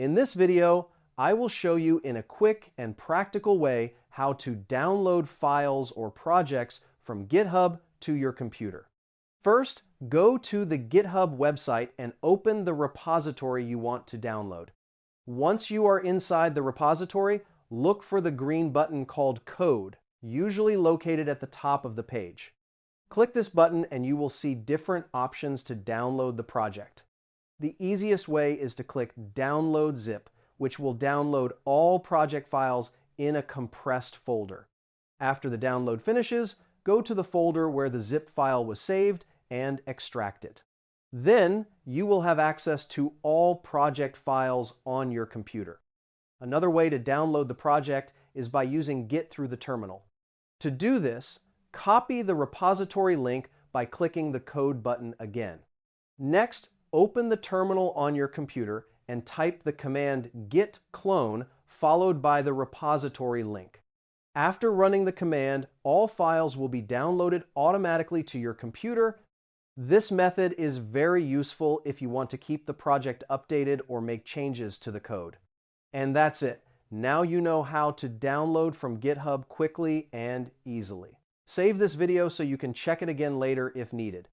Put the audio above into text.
In this video, I will show you in a quick and practical way how to download files or projects from GitHub to your computer. First, go to the GitHub website and open the repository you want to download. Once you are inside the repository, look for the green button called Code, usually located at the top of the page. Click this button and you will see different options to download the project. The easiest way is to click Download Zip, which will download all project files in a compressed folder. After the download finishes, go to the folder where the zip file was saved and extract it. Then you will have access to all project files on your computer. Another way to download the project is by using Git through the terminal. To do this, copy the repository link by clicking the Code button again. Next, open the terminal on your computer and type the command git clone followed by the repository link. After running the command, all files will be downloaded automatically to your computer. This method is very useful if you want to keep the project updated or make changes to the code. And that's it. Now you know how to download from GitHub quickly and easily. Save this video so you can check it again later if needed.